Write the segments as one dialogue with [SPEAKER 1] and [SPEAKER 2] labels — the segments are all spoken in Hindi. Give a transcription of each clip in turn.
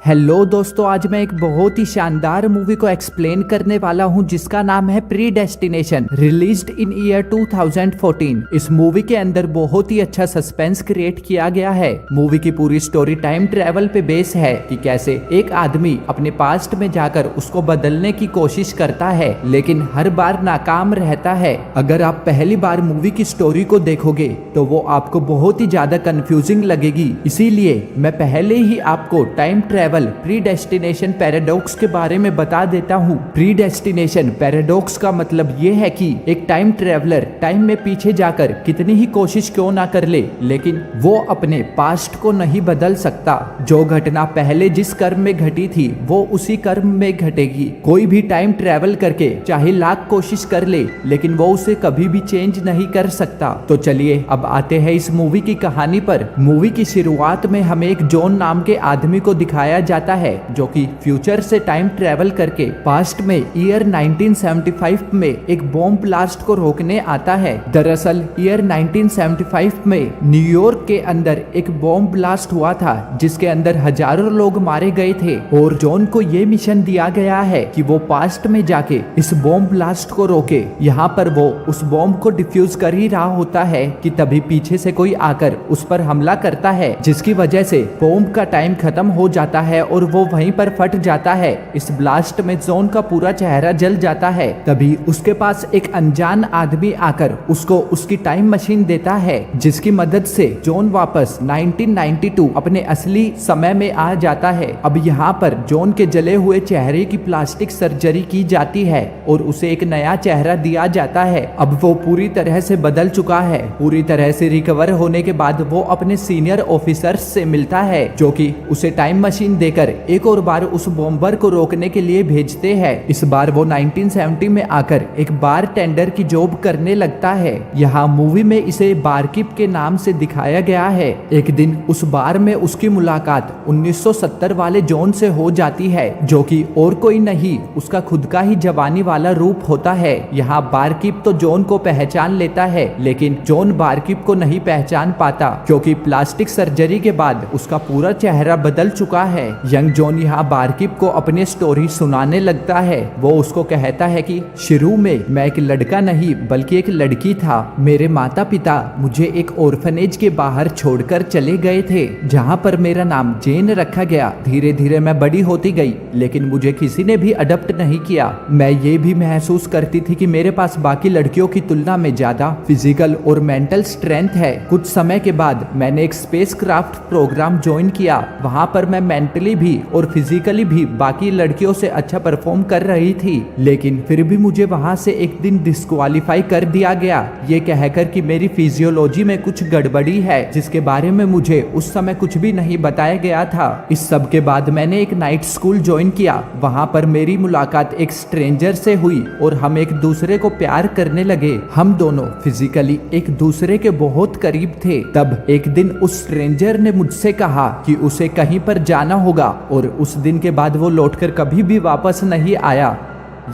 [SPEAKER 1] हेलो दोस्तों, आज मैं एक बहुत ही शानदार मूवी को एक्सप्लेन करने वाला हूं जिसका नाम है प्रीडेस्टिनेशन, रिलीज्ड इन ईयर 2014। इस मूवी के अंदर बहुत ही अच्छा सस्पेंस क्रिएट किया गया है। मूवी की पूरी स्टोरी टाइम ट्रेवल पे बेस है कि कैसे एक आदमी अपने पास्ट में जाकर उसको बदलने की कोशिश करता है लेकिन हर बार नाकाम रहता है। अगर आप पहली बार मूवी की स्टोरी को देखोगे तो वो आपको बहुत ही ज्यादा कंफ्यूजिंग लगेगी, इसीलिए मैं पहले ही आपको टाइम ट्रेवल प्रीडेस्टिनेशन पैराडॉक्स के बारे में बता देता हूँ। प्रीडेस्टिनेशन पैराडॉक्स का मतलब ये है कि एक टाइम ट्रेवलर टाइम में पीछे जाकर कितनी ही कोशिश क्यों ना कर ले, लेकिन वो अपने पास्ट को नहीं बदल सकता। जो घटना पहले जिस कर्म में घटी थी वो उसी कर्म में घटेगी। कोई भी टाइम ट्रेवल करके चाहे लाख कोशिश कर ले लेकिन वो उसे कभी भी चेंज नहीं कर सकता। तो चलिए अब आते हैं इस मूवी की कहानी पर। मूवी की शुरुआत में हमें एक जॉन नाम के आदमी को दिखाया जाता है जो कि फ्यूचर से टाइम ट्रेवल करके पास्ट में ईयर 1975 में एक बॉम्ब ब्लास्ट को रोकने आता है। दरअसल ईयर 1975 में न्यूयॉर्क के अंदर एक बॉम्ब ब्लास्ट हुआ था जिसके अंदर हजारों लोग मारे गए थे और जॉन को ये मिशन दिया गया है कि वो पास्ट में जाके इस बॉम्ब ब्लास्ट को रोके। यहाँ पर वो उस बॉम्ब को डिफ्यूज कर ही रहा होता है कि तभी पीछे से कोई आकर उस पर हमला करता है जिसकी वजह से बॉम्ब का टाइम खत्म हो जाता है और वो वहीं पर फट जाता है। इस ब्लास्ट में जॉन का पूरा चेहरा जल जाता है। तभी उसके पास एक अनजान आदमी आकर उसको उसकी टाइम मशीन देता है जिसकी मदद से जॉन वापस 1992 अपने असली समय में आ जाता है। अब यहाँ पर जॉन के जले हुए चेहरे की प्लास्टिक सर्जरी की जाती है और उसे एक नया चेहरा दिया जाता है। अब वो पूरी तरह से बदल चुका है। पूरी तरह से रिकवर होने के बाद वो अपने सीनियर ऑफिसर्स से मिलता है जो कि उसे टाइम मशीन देकर एक और बार उस बॉम्बर को रोकने के लिए भेजते हैं। इस बार वो 1970 में आकर एक बार टेंडर की जॉब करने लगता है। यहाँ मूवी में इसे बारकीप के नाम से दिखाया गया है। एक दिन उस बार में उसकी मुलाकात 1970 वाले जॉन से हो जाती है जो कि और कोई नहीं उसका खुद का ही जवानी वाला रूप होता है। यहाँ बारकीप तो जॉन को पहचान लेता है लेकिन जॉन बारकीप को नहीं पहचान पाता क्योंकि प्लास्टिक सर्जरी के बाद उसका पूरा चेहरा बदल चुका है। यंग जॉन यहाँ बारकीप को अपनी स्टोरी सुनाने लगता है। वो उसको कहता है कि शुरू में मैं एक लड़का नहीं बल्कि एक लड़की था। मेरे माता पिता मुझे एक ऑर्फनेज के बाहर छोड़कर चले गए थे जहाँ पर मेरा नाम जेन रखा गया। धीरे धीरे मैं बड़ी होती गई लेकिन मुझे किसी ने भी अडॉप्ट नहीं किया। मैं ये भी महसूस करती थी कि मेरे पास बाकी लड़कियों की तुलना में ज्यादा फिजिकल और मेंटल स्ट्रेंथ है। कुछ समय के बाद मैंने एक स्पेस क्राफ्ट प्रोग्राम ज्वाइन किया। वहाँ पर मैं मेंटली भी और फिजिकली भी बाकी लड़कियों से अच्छा परफॉर्म कर रही थी लेकिन फिर भी मुझे वहां से एक दिन डिस्क्वालीफाई कर दिया गया ये कहकर कि मेरी फिजियोलॉजी में कुछ गड़बड़ी है जिसके बारे में मुझे उस समय कुछ भी नहीं बताया गया था। इस सब के बाद मैंने एक नाइट स्कूल ज्वाइन किया। वहां पर मेरी मुलाकात एक स्ट्रेंजर से हुई और हम एक दूसरे को प्यार करने लगे। हम दोनों फिजिकली एक दूसरे के बहुत करीब थे। तब एक दिन उस स्ट्रेंजर ने मुझसे कहा कि उसे कहीं पर जाना होगा और उस दिन के बाद वो लौटकर कभी भी वापस नहीं आया।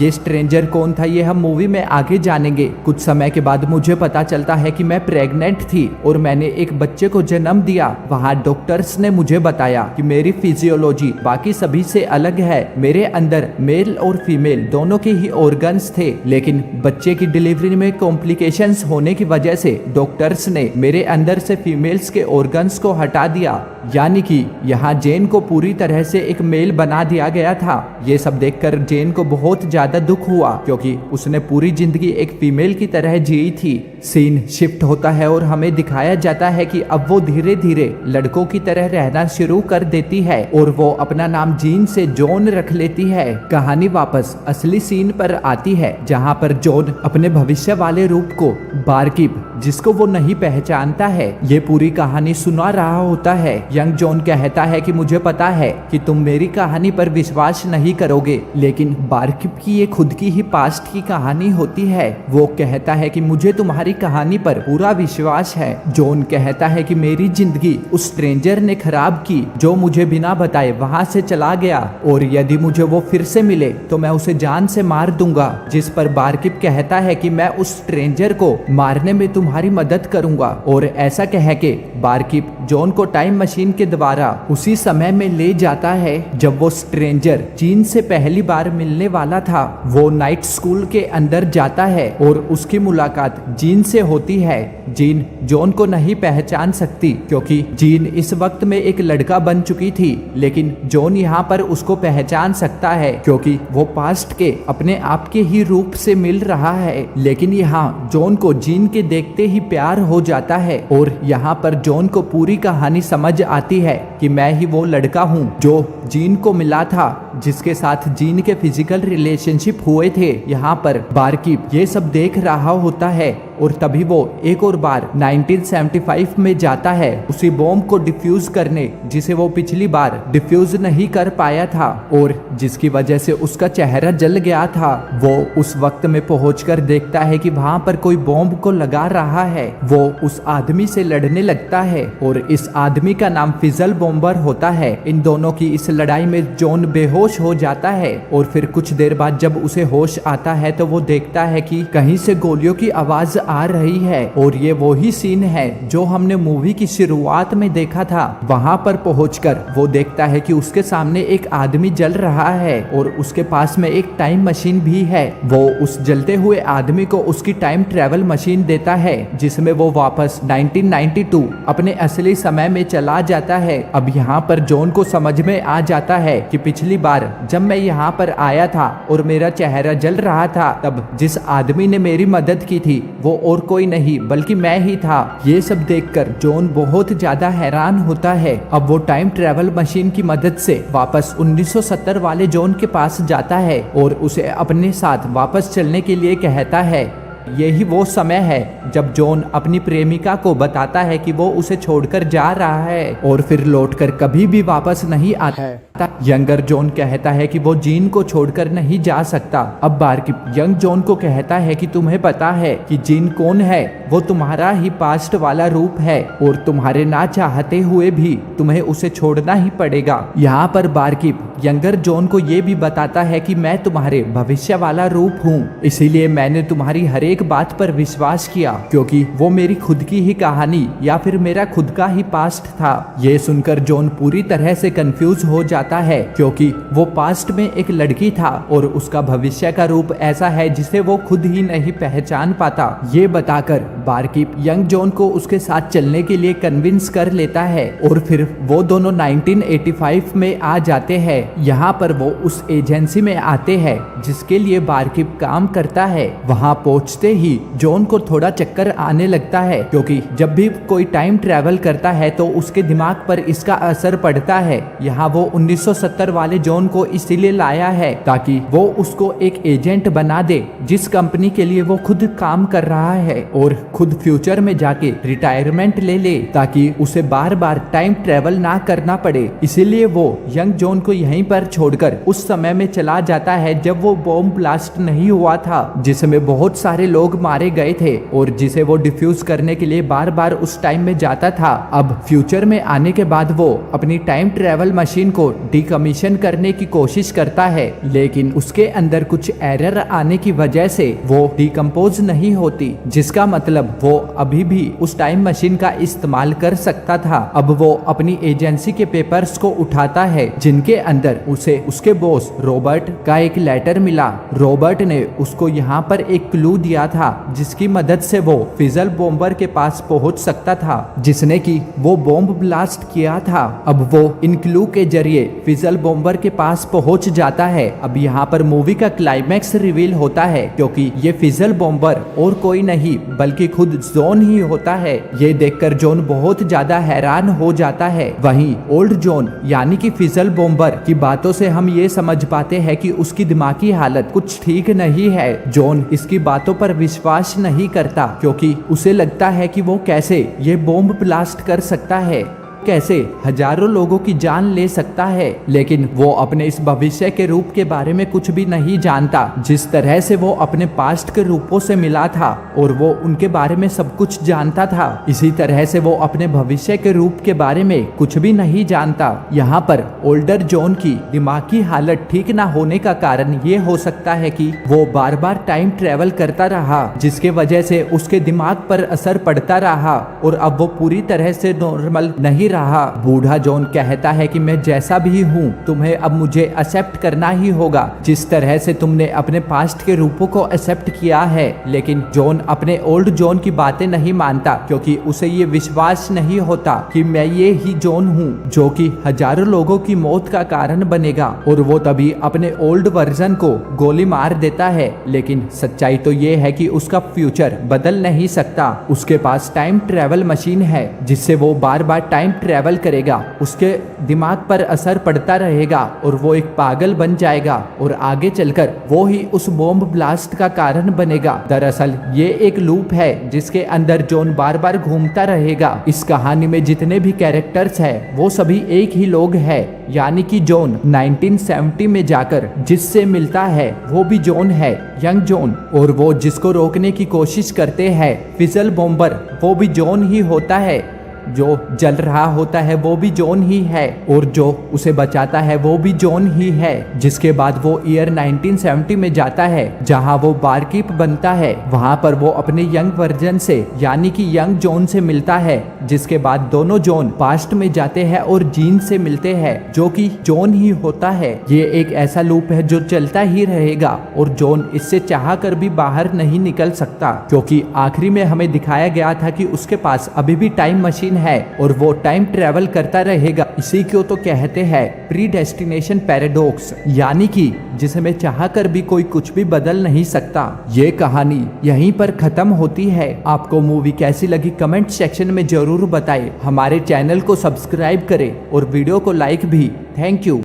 [SPEAKER 1] ये स्ट्रेंजर कौन था ये हम मूवी में आगे जानेंगे। कुछ समय के बाद मुझे पता चलता है कि मैं प्रेग्नेंट थी और मैंने एक बच्चे को जन्म दिया। वहाँ डॉक्टर्स ने मुझे बताया कि मेरी फिजियोलॉजी बाकी सभी से अलग है। मेरे अंदर मेल और फीमेल दोनों के ही ऑर्गन्स थे लेकिन बच्चे की डिलीवरी में कॉम्प्लिकेशंस होने की वजह से डॉक्टर्स ने मेरे अंदर से फीमेल्स के ऑर्गन्स को हटा दिया, यानी कि यहाँ जेन को पूरी तरह से एक मेल बना दिया गया था। ये सब देखकर जेन को बहुत ज्यादा दुख हुआ क्योंकि उसने पूरी जिंदगी एक फीमेल की तरह जी थी। सीन शिफ्ट होता है और हमें दिखाया जाता है कि अब वो धीरे धीरे लड़कों की तरह रहना शुरू कर देती है और वो अपना नाम जीन से जॉन रख लेती है। कहानी वापस असली सीन पर आती है जहाँ पर जॉन अपने भविष्य वाले रूप को बारकीप, जिसको वो नहीं पहचानता है, ये पूरी कहानी सुना रहा होता है। यंग जॉन कहता है कि मुझे पता है कि तुम मेरी कहानी पर विश्वास नहीं करोगे लेकिन बारकीप की ये खुद की ही पास्ट की कहानी होती है। वो कहता है कि मुझे तुम्हारी कहानी पर पूरा विश्वास है। जॉन कहता है कि मेरी जिंदगी उस स्ट्रेंजर ने खराब की जो मुझे बिना बताए वहां से चला गया और यदि मुझे वो फिर से मिले तो मैं उसे जान से मार दूंगा। जिस पर बारकीप कहता है कि मैं उस स्ट्रेंजर को मारने में तुम्हारी तुम्हारी मदद करूंगा। और ऐसा कह के बारकीप जॉन को टाइम मशीन के द्वारा उसी समय में ले जाता है जब वो स्ट्रेंजर जीन से पहली बार मिलने वाला था। वो नाइट स्कूल के अंदर जाता है और उसकी मुलाकात जीन से होती है। जीन जॉन को नहीं पहचान सकती क्योंकि जीन इस वक्त में एक लड़का बन चुकी थी, लेकिन जॉन यहाँ पर उसको पहचान सकता है क्योंकि वो पास्ट के अपने आप के ही रूप से मिल रहा है। लेकिन यहाँ जॉन को जीन के देखते ही प्यार हो जाता है और यहाँ पर जॉन को पूरी कहानी समझ आती है कि मैं ही वो लड़का हूँ जो जीन को मिला था, जिसके साथ जीन के फिजिकल रिलेशनशिप हुए थे। यहाँ पर बारकीप ये सब देख रहा होता है और तभी वो एक और बार 1975 में जाता है उसी बॉम्ब को डिफ्यूज करने जिसे वो पिछली बार डिफ्यूज नहीं कर पाया था और जिसकी वजह से उसका चेहरा जल गया था। वो उस वक्त में पहुंचकर देखता है कि वहां पर कोई बॉम्ब को लगा रहा है। वो उस आदमी से लड़ने लगता है और इस आदमी का नाम फिजल बॉम्बर होता है। इन दोनों की इस लड़ाई में जॉन बेहोश हो जाता है और फिर कुछ देर बाद जब उसे होश आता है तो वो देखता है कि कहीं से गोलियों की आवाज आ रही है और ये वही सीन है जो हमने मूवी की शुरुआत में देखा था। वहां पर पहुंचकर वो देखता है कि उसके सामने एक आदमी जल रहा है और उसके पास में एक टाइम मशीन भी है। वो उस जलते हुए आदमी को उसकी टाइम ट्रेवल मशीन देता है जिसमें वो वापस 1992 अपने असली समय में चला जाता है। अब यहाँ पर जॉन को समझ में आ जाता है कि पिछली बार जब मैं यहाँ पर आया था और मेरा चेहरा जल रहा था तब जिस आदमी ने मेरी मदद की थी वो और कोई नहीं बल्कि मैं ही था। ये सब देखकर जॉन बहुत ज्यादा हैरान होता है। अब वो टाइम ट्रेवल मशीन की मदद से वापस 1970 वाले जॉन के पास जाता है और उसे अपने साथ वापस चलने के लिए कहता है। यही वो समय है जब जॉन अपनी प्रेमिका को बताता है कि वो उसे छोड़कर जा रहा है और फिर लौटकर कभी भी वापस नहीं आता है। यंगर जॉन कहता है कि वो जीन को छोड़कर नहीं जा सकता। अब बारकीप यंग जॉन को कहता है कि तुम्हें पता है कि जीन कौन है, वो तुम्हारा ही पास्ट वाला रूप है और तुम्हारे ना चाहते हुए भी तुम्हें उसे छोड़ना ही पड़ेगा। यहाँ पर बारकीप यंगर जॉन को ये भी बताता है कि मैं तुम्हारे भविष्य वाला रूप हूँ, इसीलिए मैंने तुम्हारी हर एक बात पर विश्वास किया क्योंकि वो मेरी खुद की ही कहानी या फिर मेरा खुद का ही पास्ट था। ये सुनकर जॉन पूरी तरह से कंफ्यूज हो जाता है क्योंकि वो पास्ट में एक लड़की था और उसका भविष्य का रूप ऐसा है जिसे वो खुद ही नहीं पहचान पाता। ये बताकर बारकीप यंग जॉन को उसके साथ चलने के लिए कन्विंस कर लेता है और फिर वो दोनों 1985 में आ जाते हैं। यहाँ पर वो उस एजेंसी में आते हैं जिसके लिए बारकीप काम करता है। वहाँ पहुँचते ही जॉन को थोड़ा चक्कर आने लगता है क्योंकि जब भी कोई टाइम ट्रैवल करता है तो उसके दिमाग पर इसका असर पड़ता है। यहाँ वो 1970 वाले जॉन को इसीलिए लाया है ताकि वो उसको एक एजेंट बना दे जिस कंपनी के लिए वो खुद काम कर रहा है और खुद फ्यूचर में जाके रिटायरमेंट ले ले ताकि उसे बार बार टाइम ट्रेवल ना करना पड़े। इसीलिए वो यंग जॉन को यहीं पर छोड़कर उस समय में चला जाता है जब वो बॉम्ब ब्लास्ट नहीं हुआ था जिसमें बहुत सारे लोग मारे गए थे और जिसे वो डिफ्यूज करने के लिए बार बार उस टाइम में जाता था। अब फ्यूचर में आने के बाद वो अपनी टाइम ट्रेवल मशीन को डिकमीशन करने की कोशिश करता है लेकिन उसके अंदर कुछ एरर आने की वजह से वो डिकम्पोज नहीं होती, जिसका मतलब वो अभी भी उस टाइम मशीन का इस्तेमाल कर सकता था। अब वो अपनी एजेंसी के पेपर्स को उठाता है जिनके अंदर उसे उसके बॉस रॉबर्ट का एक लेटर मिला। रॉबर्ट ने उसको यहाँ पर एक क्लू दिया था जिसकी मदद से वो फिजल बॉम्बर के पास पहुंच सकता था जिसने की वो बॉम्ब ब्लास्ट किया था। अब वो इन क्लू के जरिए फिजल बॉम्बर के पास पहुंच जाता है। अब यहाँ पर मूवी का क्लाइमैक्स रिवील होता है क्योंकि ये फिजल बॉम्बर और कोई नहीं बल्कि खुद जॉन ही होता है। ये देखकर जॉन बहुत ज्यादा हैरान हो जाता है। वहीं ओल्ड जॉन यानी कि फिजल बॉम्बर की बातों से हम ये समझ पाते हैं कि उसकी दिमागी हालत कुछ ठीक नहीं है। जॉन इसकी बातों पर विश्वास नहीं करता क्योंकि उसे लगता है कि वो कैसे ये बॉम्ब ब्लास्ट कर सकता है। कैसे हजारों लोगों की जान ले सकता है, लेकिन वो अपने इस भविष्य के रूप के बारे में कुछ भी नहीं जानता। जिस तरह से वो अपने पास्ट के रूपों से मिला था और वो उनके बारे में सब कुछ जानता था, इसी तरह से वो अपने भविष्य के रूप के बारे में कुछ भी नहीं जानता। यहाँ पर ओल्डर जॉन की दिमागी हालत ठीक ना होने का कारण ये हो सकता है कि वो बार बार टाइम ट्रेवल करता रहा, जिसके वजह से उसके दिमाग पर असर पड़ता रहा और अब वो पूरी तरह से नॉर्मल नहीं रहा। बूढ़ा जॉन कहता है कि मैं जैसा भी हूँ तुम्हें अब मुझे एक्सेप्ट करना ही होगा, जिस तरह से तुमने अपने पास्ट के रूपों को एक्सेप्ट किया है। लेकिन जॉन अपने ओल्ड जॉन की बातें नहीं मानता, क्योंकि उसे ये विश्वास नहीं होता कि मैं ये ही जॉन हूँ जो कि हजारों लोगों की मौत का कारण बनेगा, और वो तभी अपने ओल्ड वर्जन को गोली मार देता है। लेकिन सच्चाई तो ये है कि उसका फ्यूचर बदल नहीं सकता। उसके पास टाइम ट्रेवल मशीन है जिससे वो बार बार टाइम ट्रेवल करेगा, उसके दिमाग पर असर पड़ता रहेगा और वो एक पागल बन जाएगा और आगे चलकर वो ही उस बॉम्ब ब्लास्ट का कारण बनेगा। दरअसल ये एक लूप है जिसके अंदर जॉन बार बार घूमता रहेगा। इस कहानी में जितने भी कैरेक्टर्स हैं वो सभी एक ही लोग हैं, यानी कि जॉन 1970 में जाकर जिससे मिलता है वो भी जॉन है, यंग जॉन, और वो जिसको रोकने की कोशिश करते हैं फिजल बॉम्बर, वो भी जॉन ही होता है। जो जल रहा होता है वो भी जॉन ही है और जो उसे बचाता है वो भी जॉन ही है। जिसके बाद वो ईयर 1970 में जाता है जहां वो बारकीप बनता है। वहां पर वो अपने यंग वर्जन से यानी कि यंग जॉन से मिलता है, जिसके बाद दोनों जॉन पास्ट में जाते हैं और जीन से मिलते हैं जो कि जॉन ही होता है। ये एक ऐसा लूप है जो चलता ही रहेगा और जॉन इससे चाह कर भी बाहर नहीं निकल सकता, क्योंकि आखिरी में हमें दिखाया गया था कि उसके पास अभी भी टाइम मशीन है और वो टाइम ट्रेवल करता रहेगा। इसी को तो कहते हैं प्रीडेस्टिनेशन पैराडॉक्स, यानी कि जिसमें चाहकर भी कोई कुछ भी बदल नहीं सकता। ये कहानी यहीं पर खत्म होती है। आपको मूवी कैसी लगी कमेंट सेक्शन में जरूर बताएं। हमारे चैनल को सब्सक्राइब करें और वीडियो को लाइक भी। Thank you.